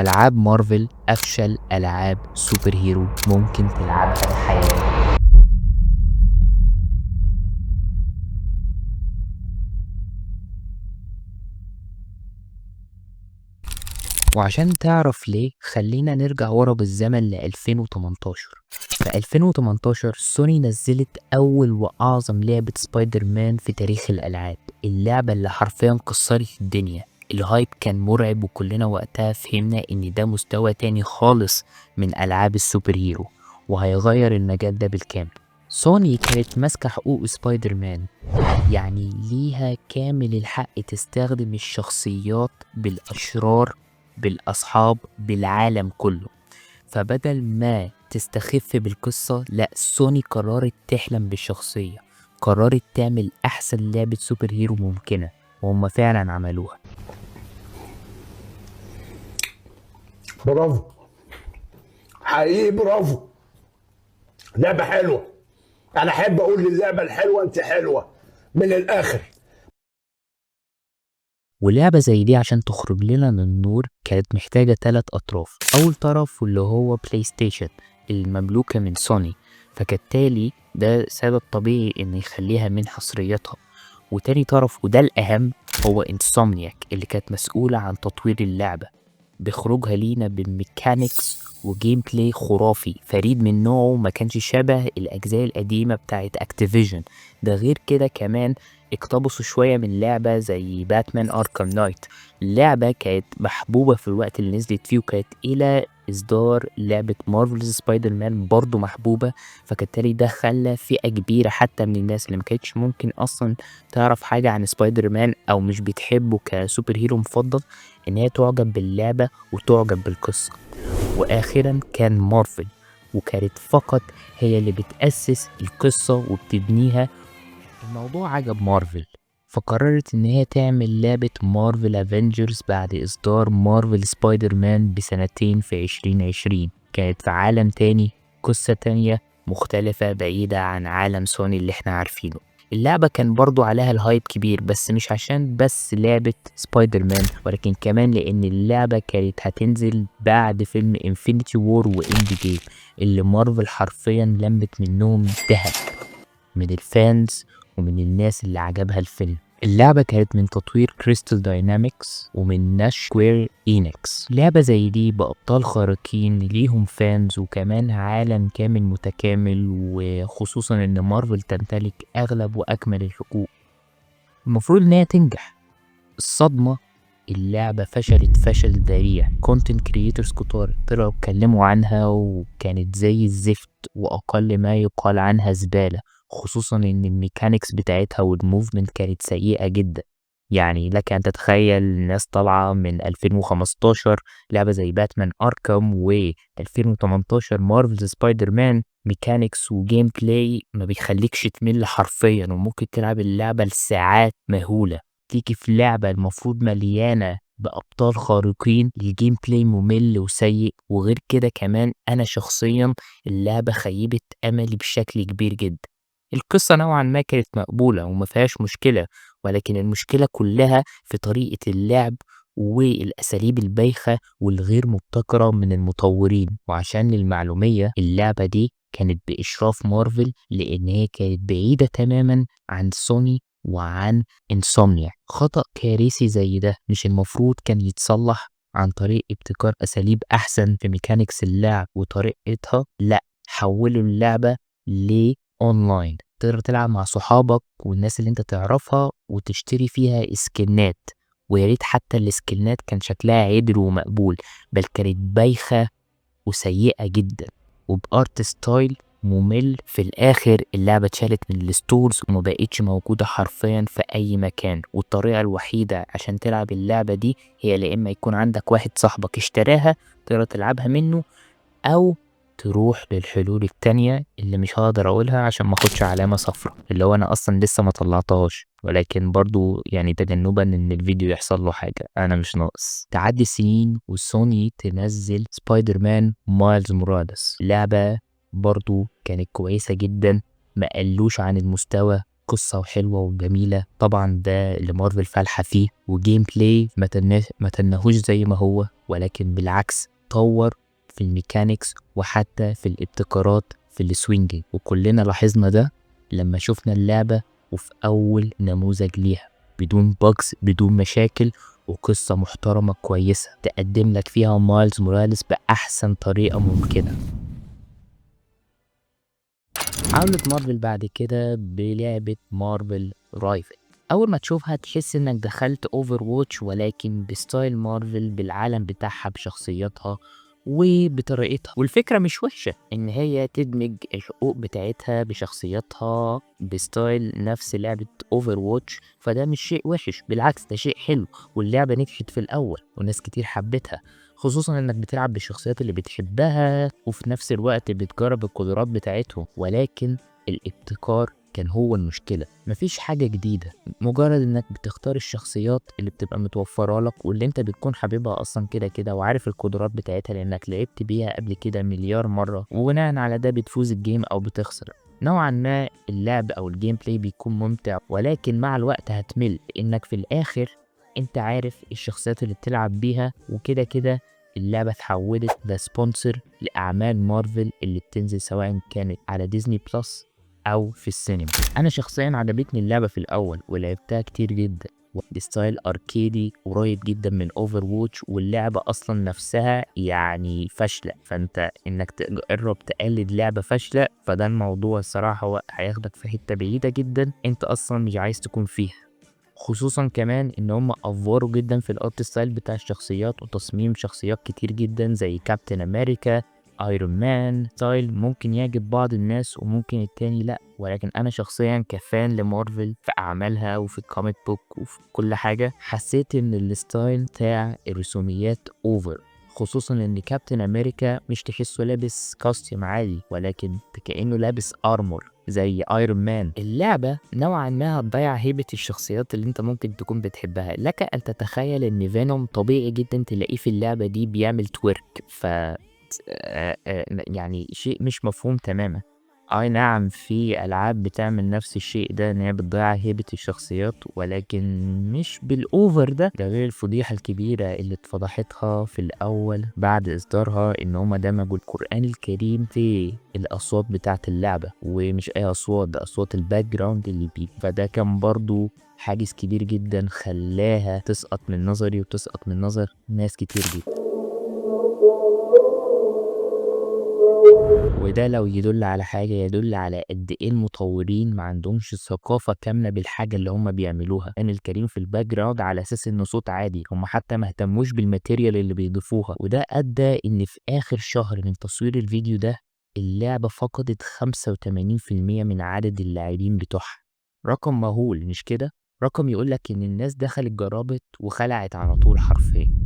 ألعاب مارفل أفشل ألعاب سوبر هيرو ممكن تلعبها في حياتك. وعشان تعرف ليه خلينا نرجع ورا بالزمن ل 2018. في 2018 سوني نزلت أول وأعظم لعبة سبايدر مان في تاريخ الألعاب، اللعبة اللي حرفيا كسرت الدنيا. الهايب كان مرعب وكلنا وقتها فهمنا إن ده مستوى تاني خالص من ألعاب السوبر هيرو وهيغير المجال ده بالكامل. سوني كانت ماسكة حقوق سبايدر مان، يعني ليها كامل الحق تستخدم الشخصيات بالأشرار بالأصحاب بالعالم كله. فبدل ما تستخف بالقصة، لا، سوني قررت تحلم بالشخصية، قررت تعمل أحسن لعبة سوبر هيرو ممكنة، وهم فعلا عملوها. برافو، حقيقي برافو. لعبة حلوة. أنا أحب أقول للعبة الحلوة أنت حلوة من الآخر. ولعبة زي دي عشان تخرج لنا من النور كانت محتاجة 3 أطراف. أول طرف واللي هو بلاي ستيشن المملوكة من سوني، فكالتالي ده سبب طبيعي إن يخليها من حصريتها. وتاني طرف وده الأهم هو انسومنياك اللي كانت مسؤولة عن تطوير اللعبة بخروجها لينا بالميكانيكس وجيم بلاي خرافي فريد من نوعه، ما كانش شبه الأجزاء القديمة بتاعت اكتيفيجن. ده غير كده كمان اقتبسوا شوية من لعبة زي باتمان أركام نايت. اللعبة كانت محبوبة في الوقت اللي نزلت فيه، وكانت إلى إصدار لعبة مارفلز سبايدر مان برضه محبوبة. فكالتالي ده خلى فئة كبيرة حتى من الناس اللي ما كانتش ممكن أصلا تعرف حاجة عن سبايدر مان أو مش بتحبه كسوبر هيرو مفضل، إن هي تعجب باللعبة وتعجب بالقصة. وآخرا كان مارفل، وكانت فقط هي اللي بتأسس القصة وبتبنيها. الموضوع عجب مارفل، فقررت إن هي تعمل لعبة مارفل افنجرز بعد إصدار مارفل سبايدر مان بسنتين في 2020. كانت في عالم تاني، قصة تانية مختلفة بعيدة عن عالم سوني اللي احنا عارفينه. اللعبة كان برضو عليها الهايب كبير، بس مش عشان بس لعبة سبايدر مان، ولكن كمان لأن اللعبة كانت هتنزل بعد فيلم انفينيتي وور واند جيم اللي مارفل حرفيا لمت منهم دهب من الفانز ومن الناس اللي عجبها الفيلم. اللعبة كانت من تطوير كريستال داينامكس ومن ناش سكوير إينكس. لعبة زي دي بأبطال خارقين ليهم فانز وكمان عالم كامل متكامل، وخصوصا إن مارفل تمتلك أغلب وأكمل الحقوق، المفروض إنها تنجح. الصدمة، اللعبة فشلت فشل ذريع. كونتنت كريتورز كتار طلعوا اتكلموا عنها وكانت زي الزفت وأقل ما يقال عنها زبالة، خصوصا إن الميكانيكس بتاعتها والموفمنت كانت سيئة جدا. يعني لك أن تتخيل الناس طالعة من 2015 لعبة زي باتمان أركام و 2018 مارفلز سبايدر مان، ميكانيكس وجيم بلاي ما بيخليكش تمل حرفيا، وممكن تلعب اللعبة لساعات مهولة. تيجي في لعبة المفروض مليانة بأبطال خارقين الجيم بلاي ممل وسيء. وغير كده كمان أنا شخصيا اللعبة خيبت أملي بشكل كبير جدا. القصة نوعا ما كانت مقبولة وما فيهاش مشكلة، ولكن المشكلة كلها في طريقة اللعب والأساليب البايخة والغير مبتكرة من المطورين. وعشان للمعلومية اللعبة دي كانت بإشراف مارفل، لأن هي كانت بعيدة تماما عن سوني وعن انسومنيا. خطأ كارثي زي ده مش المفروض كان يتصلح عن طريق ابتكار أساليب أحسن في ميكانيكس اللعب وطريقتها؟ لأ، حولوا اللعبة لأونلاين تقدر تلعب مع صحابك والناس اللي انت تعرفها وتشتري فيها اسكنات. وياريت حتى الاسكنات كان شكلها عدل ومقبول، بل كانت بايخة وسيئة جدا وبارت ستايل ممل. في الاخر اللعبة اتشالت من الستورز وما بقتش موجودة حرفيا في اي مكان. والطريقة الوحيدة عشان تلعب اللعبة دي هي لا اما يكون عندك واحد صاحبك اشتراها تقدر تلعبها منه، او تروح للحلول التانية اللي مش هقدر اقولها عشان ما اخدش علامة صفرا، اللي هو انا اصلا لسه ما طلعتهاش. ولكن برضو يعني تجنبا ان الفيديو يحصل له حاجة، انا مش ناقص. تعدي سنين وسوني تنزل سبايدر مان مايلز موراليس، لعبة برضو كانت كويسة جدا، ما قلوش عن المستوى قصة وحلوة وجميلة، طبعا ده اللي مارفل فالحة فيه، وجيم بلاي ما تنهوش زي ما هو، ولكن بالعكس طور في الميكانيكس وحتى في الابتكارات في السوينجينج، وكلنا لاحظنا ده لما شفنا اللعبة وفي أول نموذج ليها بدون باجز بدون مشاكل، وقصة محترمة كويسة تقدم لك فيها مايلز موراليس بأحسن طريقة ممكنة. عودت مارفل بعد كده بلعبة مارفل رايفل. أول ما تشوفها تحس إنك دخلت أوفر ووتش، ولكن بستايل مارفل، بالعالم بتاعها بشخصياتها وبطريقتها. والفكرة مش وحشة إن هي تدمج الحقوق بتاعتها بشخصياتها بستايل نفس لعبة أوفر ووتش، فده مش شيء وحش، بالعكس ده شيء حلو. واللعبة نجحت في الأول وناس كتير حبتها، خصوصا انك بتلعب بالشخصيات اللي بتحبها وفي نفس الوقت بتجرب القدرات بتاعتهم. ولكن الابتكار كان هو المشكلة، مفيش حاجة جديدة، مجرد انك بتختار الشخصيات اللي بتبقى متوفرة لك واللي انت بتكون حبيبها اصلا كده كده وعارف القدرات بتاعتها لانك لعبت بيها قبل كده مليار مرة، وبناء على ده بتفوز الجيم او بتخسر. نوعا ما اللعب او الجيم بلاي بيكون ممتع، ولكن مع الوقت هتمل لانك في الاخر انت عارف الشخصيات اللي بتلعب بيها، وكده كده اللعبة اتحولت لسبونسر لأعمال مارفل اللي بتنزل سواء كانت على ديزني بلس أو في السينما. أنا شخصيا عجبتني اللعبة في الأول ولعبتها كتير جدا، ستايل أركيدي قريب جدا من أوفر ووتش، واللعبة أصلا نفسها يعني فاشلة، فأنت إنك تجرب تقلد لعبة فاشلة فده الموضوع الصراحة هو هياخدك في حتة بعيدة جدا أنت أصلا مش عايز تكون فيها. خصوصا كمان ان هم افوروا جدا في الارت ستايل بتاع الشخصيات وتصميم شخصيات كتير جدا زي كابتن امريكا، ايرون مان. ستايل ممكن يعجب بعض الناس وممكن التاني لا، ولكن انا شخصيا كفان لمارفل في اعمالها وفي الكوميك بوك وفي كل حاجة حسيت ان الستايل بتاع الرسوميات اوفر، خصوصا ان كابتن امريكا مش تحسه لابس كاستيوم عادي ولكن كأنه لابس ارمور زي ايرون مان. اللعبة نوعا ما هتضيع هيبة الشخصيات اللي انت ممكن تكون بتحبها. لك ان تتخيل ان فينوم طبيعي جدا تلاقيه في اللعبة دي بيعمل تورك، يعني شيء مش مفهوم تماما. اي نعم في العاب بتعمل نفس الشيء ده ان هي بتضيع هيبة الشخصيات، ولكن مش بالاوفر ده غير الفضيحة الكبيرة اللي اتفضحتها في الاول بعد اصدارها ان هما دمجوا القرآن الكريم في الاصوات بتاعت اللعبة، ومش اي اصوات، ده اصوات الباك جراوند اللي بيه، فده كان برضو حاجز كبير جدا خلاها تسقط من نظري وتسقط من نظر ناس كتير جدا. وده لو يدل على حاجة يدل على قد ايه المطورين ما عندهمش ثقافة كاملة بالحاجة اللي هم بيعملوها. كان الكريم في الباك جراوند على اساس انه صوت عادي، هم حتى ما اهتموش بالماتيريال اللي بيضيفوها، وده ادى ان في اخر شهر من تصوير الفيديو ده اللعبة فقدت 85% من عدد اللاعبين بتوعها. رقم مهول مش كده؟ رقم يقولك ان الناس دخلت جربت وخلعت على طول حرفيا.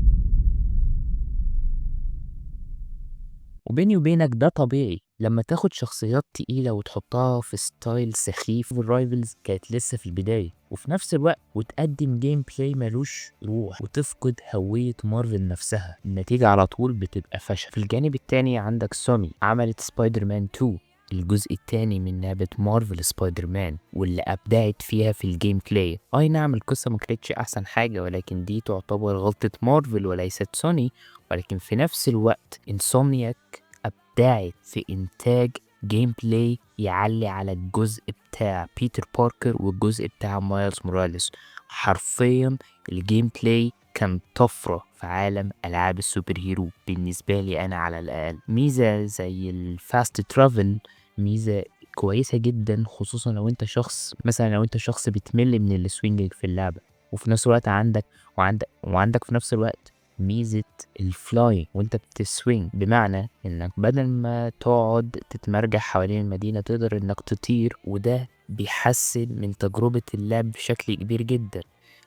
وبيني وبينك ده طبيعي لما تاخد شخصيات تقيلة وتحطها في ستايل سخيف. الرايفلز كانت لسه في البداية وفي نفس الوقت وتقدم جيم بلاي ملوش روح وتفقد هوية مارفل نفسها، النتيجة على طول بتبقى فشل. في الجانب التاني عندك سوني عملت سبايدر مان 2 الجزء التاني من لعبة مارفل سبايدر مان، واللي أبدعت فيها في الجيم بلاي. أي نعم القصة ما كانتش أحسن حاجة، ولكن دي تعتبر غلطة مارفل وليست سوني. ولكن في نفس الوقت انسومنياك أبدعت في إنتاج جيم بلاي يعلي على الجزء بتاع بيتر باركر والجزء بتاع مايلز موراليس. حرفيا الجيم بلاي كان طفرة في عالم ألعاب السوبر هيرو بالنسبة لي أنا على الأقل. ميزة زي الفاست ترافل ميزة كويسة جدا، خصوصا لو انت شخص مثلا لو انت شخص بتمل من السوينج في اللعبة، وفي نفس الوقت عندك في نفس الوقت ميزة الفلاي وانت بتسوينج، بمعنى انك بدل ما تقعد تتمرجح حوالين المدينة تقدر انك تطير، وده بيحسن من تجربة اللعب بشكل كبير جدا.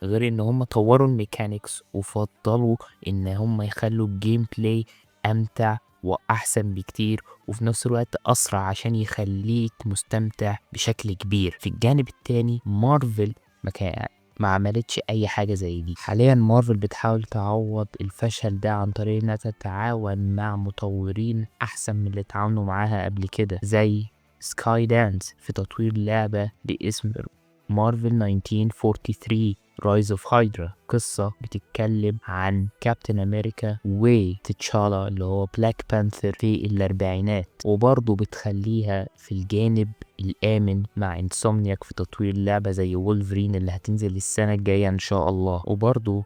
غير ان هم طوروا الميكانيكس وفضلوا ان هم يخلوا الجيم بلاي امتع واحسن بكتير وفي نفس الوقت اسرع عشان يخليك مستمتع بشكل كبير. في الجانب التاني مارفل ما عملتش اي حاجة زي دي. حاليا مارفل بتحاول تعوض الفشل ده عن طريق انها تتعاون مع مطورين احسن من اللي تعاونوا معاها قبل كده، زي سكاي دانس في تطوير لعبة باسم مارفل 1943 رايز اوف هايدرا، قصة بتتكلم عن كابتن امريكا وتتشالا اللي هو بلاك بانثر في الاربعينات، وبرضه بتخليها في الجانب الآمن مع انسومنياك في تطوير اللعبة زي وولفرين اللي هتنزل السنة الجاية ان شاء الله. وبرضه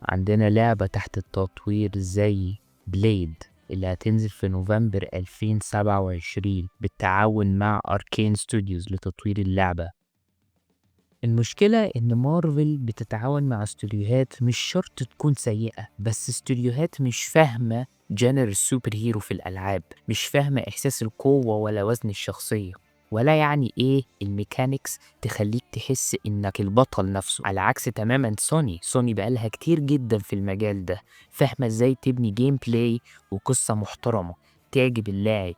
عندنا لعبة تحت التطوير زي بليد اللي هتنزل في نوفمبر 2027 بالتعاون مع أركين ستوديوز لتطوير اللعبة. المشكلة إن مارفل بتتعاون مع استوديوهات مش شرط تكون سيئة، بس استوديوهات مش فاهمة جانر السوبر هيرو في الألعاب، مش فاهمة إحساس القوة ولا وزن الشخصية، ولا يعني إيه الميكانيكس تخليك تحس إنك البطل نفسه. على عكس تماما سوني بقالها كتير جدا في المجال ده، فاهمة إزاي تبني جيم بلاي وقصة محترمة تعجب اللاعب،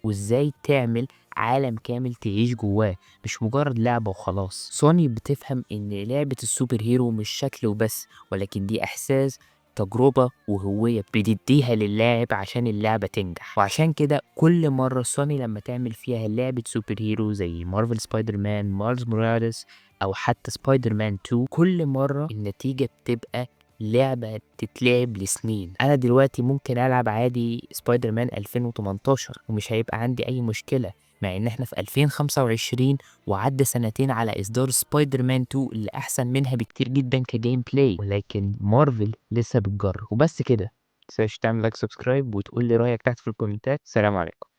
وإزاي تعمل عالم كامل تعيش جواه، مش مجرد لعبة وخلاص. سوني بتفهم ان لعبة السوبر هيرو مش شكل وبس، ولكن دي احساس، تجربة وهوية بتديها للاعب عشان اللعبة تنجح. وعشان كده كل مرة سوني لما تعمل فيها لعبة سوبر هيرو زي مارفل سبايدر مان مارز موراليس او حتى سبايدر مان 2، كل مرة النتيجة بتبقى لعبة تتلعب لسنين. انا دلوقتي ممكن العب عادي سبايدر مان 2018 ومش هيبقى عندي اي مشكلة، مع ان احنا في 2025 وعدى سنتين على اصدار سبايدر مان 2 اللي احسن منها بكتير جدا كجيم بلاي، ولكن مارفل لسه بتجرب. وبس كده، متنساش تعمل لايك سبسكرايب وتقول لي رايك تحت في الكومنتات. سلام عليكم.